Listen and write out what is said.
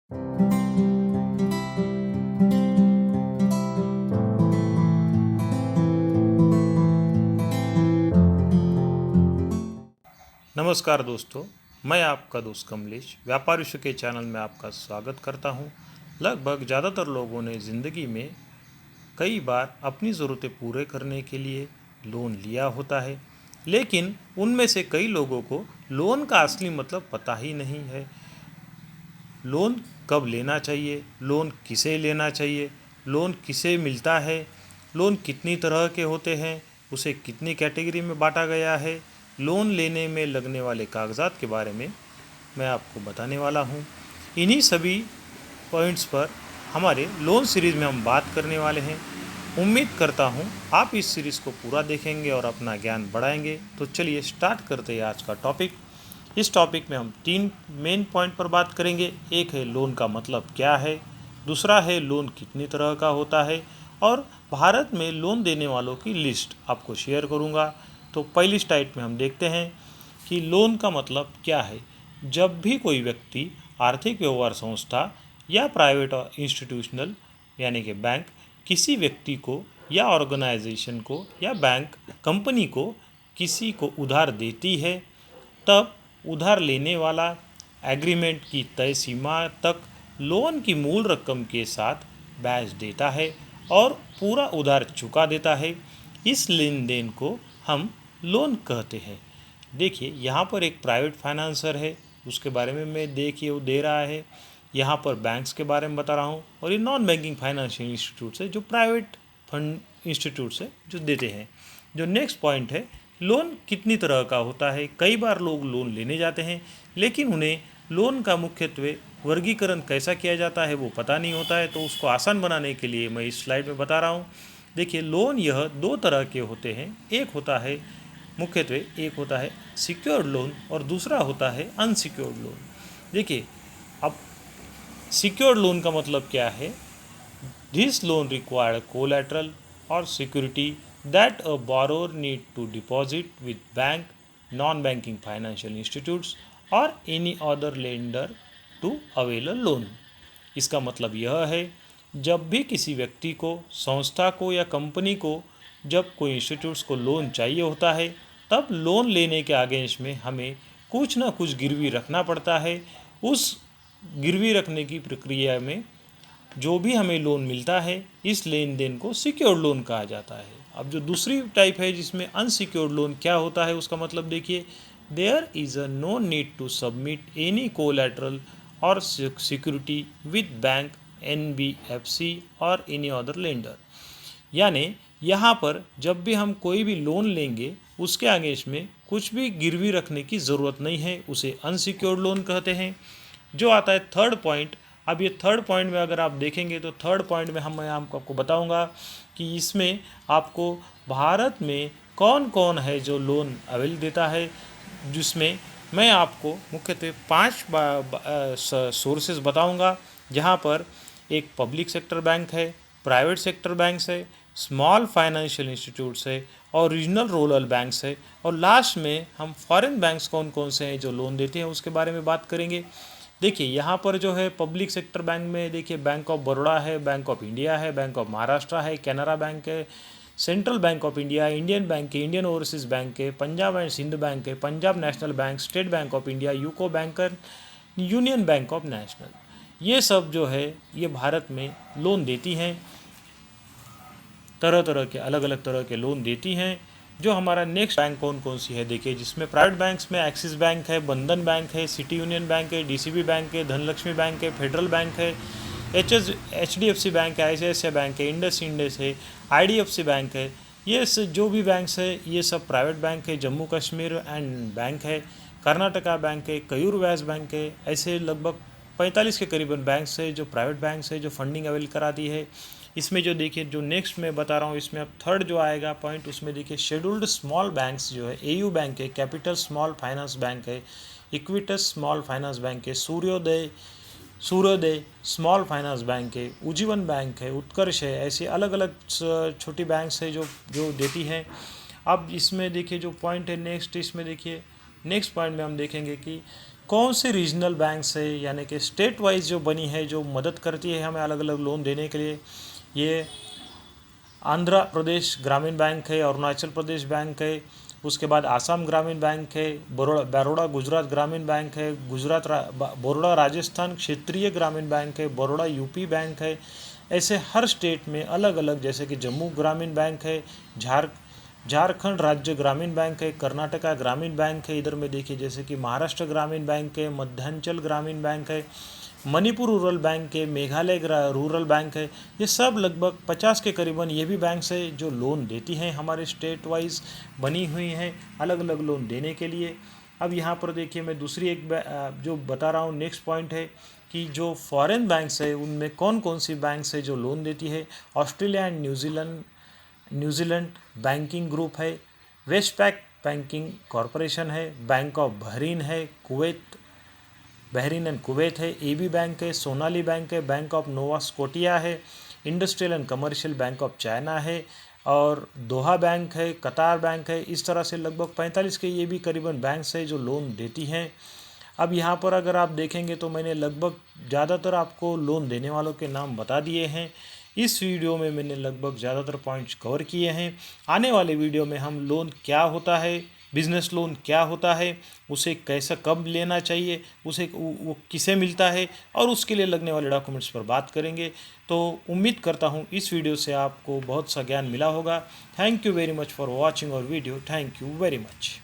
नमस्कार दोस्तों, मैं आपका दोस्त कमलेश व्यापार विश्व के चैनल में आपका स्वागत करता हूं। लगभग ज़्यादातर लोगों ने ज़िंदगी में कई बार अपनी ज़रूरतें पूरे करने के लिए लोन लिया होता है, लेकिन उनमें से कई लोगों को लोन का असली मतलब पता ही नहीं है। लोन कब लेना चाहिए, लोन किसे लेना चाहिए, लोन किसे मिलता है, लोन कितनी तरह के होते हैं, उसे कितनी कैटेगरी में बांटा गया है, लोन लेने में लगने वाले कागजात के बारे में मैं आपको बताने वाला हूँ। इन्हीं सभी पॉइंट्स पर हमारे लोन सीरीज़ में हम बात करने वाले हैं। उम्मीद करता हूँ आप इस सीरीज़ को पूरा देखेंगे और अपना ज्ञान बढ़ाएंगे। तो चलिए स्टार्ट करते हैं आज का टॉपिक। इस टॉपिक में हम 3 मेन पॉइंट पर बात करेंगे। एक है लोन का मतलब क्या है, दूसरा है लोन कितनी तरह का होता है, और भारत में लोन देने वालों की लिस्ट आपको शेयर करूंगा। तो पहली स्लाइड में हम देखते हैं कि लोन का मतलब क्या है। जब भी कोई व्यक्ति, आर्थिक व्यवहार संस्था या प्राइवेट और इंस्टीट्यूशनल यानी कि बैंक किसी व्यक्ति को या ऑर्गेनाइजेशन को या बैंक कंपनी को किसी को उधार देती है, तब उधार लेने वाला एग्रीमेंट की तय सीमा तक लोन की मूल रकम के साथ ब्याज देता है और पूरा उधार चुका देता है। इस लेन देन को हम लोन कहते हैं। देखिए यहाँ पर एक प्राइवेट फाइनेंसर है, उसके बारे में मैं देखिए वो दे रहा है। यहाँ पर बैंक्स के बारे में बता रहा हूँ, और ये नॉन बैंकिंग फाइनेंशियल इंस्टीट्यूट है जो प्राइवेट फंड इंस्टीट्यूट से जो देते हैं। जो नेक्स्ट पॉइंट है, लोन कितनी तरह का होता है। कई बार लोग लोन लेने जाते हैं, लेकिन उन्हें लोन का मुख्यत्वे वर्गीकरण कैसा किया जाता है वो पता नहीं होता है। तो उसको आसान बनाने के लिए मैं इस स्लाइड में बता रहा हूँ। देखिए लोन यह 2 तरह के होते हैं। एक होता है मुख्यत्वे एक होता है सिक्योर्ड लोन और दूसरा होता है अनसिक्योर्ड लोन। देखिए अब सिक्योर्ड लोन का मतलब क्या है। दिस लोन रिक्वायर्ड कोलैटरल और security that a borrower need to deposit with bank, non-banking financial institutes or any other lender to avail a loan। इसका मतलब यह है, जब भी किसी व्यक्ति को, संस्था को या कंपनी को जब कोई इंस्टीट्यूट्स को लोन चाहिए होता है, तब लोन लेने के अगेंस्ट में हमें कुछ ना कुछ गिरवी रखना पड़ता है। उस गिरवी रखने की प्रक्रिया में जो भी हमें लोन मिलता है, इस लेन देन को सिक्योर्ड लोन कहा जाता है। अब जो दूसरी टाइप है जिसमें अनसिक्योर्ड लोन क्या होता है, उसका मतलब देखिए, there is a no need to submit any collateral और सिक्योरिटी विद बैंक, NBFC और एनी अदर लेंडर। यानी यहाँ पर जब भी हम कोई भी लोन लेंगे, उसके अगेंस्ट में कुछ भी गिरवी रखने की ज़रूरत नहीं है, उसे अनसिक्योर्ड लोन कहते हैं। जो आता है थर्ड पॉइंट। अब ये थर्ड पॉइंट में अगर आप देखेंगे तो थर्ड पॉइंट में मैं आपको बताऊंगा कि इसमें आपको भारत में कौन कौन है जो लोन अवेल देता है, जिसमें मैं आपको मुख्यतः 5 सोर्सेज बताऊंगा। जहां पर एक पब्लिक सेक्टर बैंक है, प्राइवेट सेक्टर बैंक्स है, स्मॉल फाइनेंशियल इंस्टीट्यूट्स है और रीजनल रूरल बैंक्स है, और लास्ट में हम फॉरेन बैंक्स कौन कौन से हैं जो लोन देते हैं उसके बारे में बात करेंगे। देखिए यहाँ पर जो है पब्लिक सेक्टर बैंक में देखिए बैंक ऑफ बड़ौदा है, बैंक ऑफ इंडिया है, बैंक ऑफ महाराष्ट्र है, कैनरा बैंक है, central bank of India, Indian bank है, इंडियन ओवरसीज़ बैंक है, पंजाब एंड सिंध बैंक है, Punjab national bank, state bank of India, UCO bank, union bank of national. ये सब जो है ये भारत में लोन देती हैं, तरह तरह के अलग अलग तरह के लोन देती हैं। जो हमारा नेक्स्ट बैंक कौन कौन सी है देखिए, जिसमें प्राइवेट बैंक्स में एक्सिस बैंक है, बंधन बैंक है, सिटी यूनियन बैंक है, DCB बैंक है, धनलक्ष्मी बैंक है, फेडरल बैंक है, HDFC बैंक है, ICICI बैंक है, इंडस है, IDFC बैंक है। ये जो भी बैंक्स है ये सब प्राइवेट बैंक है। जम्मू कश्मीर एंड बैंक है, कर्नाटका बैंक है, कयूर व्यास बैंक है। ऐसे लगभग 45 के करीबन बैंक्स है जो प्राइवेट बैंक्स है जो फंडिंग अवेल कराती है। इसमें जो देखिए जो नेक्स्ट मैं बता रहा हूँ, इसमें अब थर्ड जो आएगा पॉइंट, उसमें देखिए शेड्यूल्ड स्मॉल बैंक्स जो है, AU बैंक है, कैपिटल स्मॉल फाइनेंस बैंक है, इक्विटस स्मॉल फाइनेंस बैंक है, सूर्योदय स्मॉल फाइनेंस बैंक है, उज्जीवन बैंक है, उत्कर्ष है। ऐसे अलग अलग छोटी बैंक्स है जो देती हैं। अब इसमें देखिए जो पॉइंट है नेक्स्ट, इसमें देखिए नेक्स्ट पॉइंट में हम देखेंगे कि कौन से रीजनल बैंक्स है यानी कि स्टेट वाइज जो बनी है, जो मदद करती है हमें अलग अलग लोन देने के लिए। ये आंध्र प्रदेश ग्रामीण बैंक है, अरुणाचल प्रदेश बैंक है, उसके बाद आसाम ग्रामीण बैंक है, बड़ौदा गुजरात ग्रामीण बैंक है, बड़ौदा राजस्थान क्षेत्रीय ग्रामीण बैंक है, बड़ौदा यूपी बैंक है। ऐसे हर स्टेट में अलग अलग, जैसे कि जम्मू ग्रामीण बैंक है, झारखंड राज्य ग्रामीण बैंक है, कर्नाटका ग्रामीण बैंक है, इधर में देखिए जैसे कि महाराष्ट्र ग्रामीण बैंक है, मध्यांचल ग्रामीण बैंक है, मणिपुर रूरल बैंक है, मेघालय रूरल बैंक है। ये सब लगभग 50 के करीबन ये भी बैंक्स है जो लोन देती हैं, हमारे स्टेट वाइज बनी हुई हैं अलग अलग लोन देने के लिए। अब यहाँ पर देखिए मैं दूसरी एक जो बता रहा हूँ, नेक्स्ट पॉइंट है कि जो फॉरेन बैंक्स है उनमें कौन कौन सी बैंक्स है जो लोन देती है। Australia and New Zealand banking group है, वेस्टपैक बैंकिंग कॉरपोरेशन है, बैंक ऑफ बहरीन है, बहरीन एंड कुवैत है, एबी बैंक है, सोनाली बैंक है, बैंक ऑफ नोवा स्कोटिया है, industrial and commercial bank of China है, और दोहा बैंक है, कतार बैंक है। इस तरह से लगभग 45 के ये भी करीबन बैंक्स है जो लोन देती हैं। अब यहाँ पर अगर आप देखेंगे तो मैंने लगभग ज़्यादातर आपको लोन देने वालों के नाम बता दिए हैं। इस वीडियो में मैंने लगभग ज़्यादातर पॉइंट्स कवर किए हैं। आने वाले वीडियो में हम लोन क्या होता है, बिज़नेस लोन क्या होता है, उसे कैसा कब लेना चाहिए, उसे वो किसे मिलता है, और उसके लिए लगने वाले डॉक्यूमेंट्स पर बात करेंगे। तो उम्मीद करता हूँ इस वीडियो से आपको बहुत सा ज्ञान मिला होगा। Thank you very much for watching our video. Thank you very much.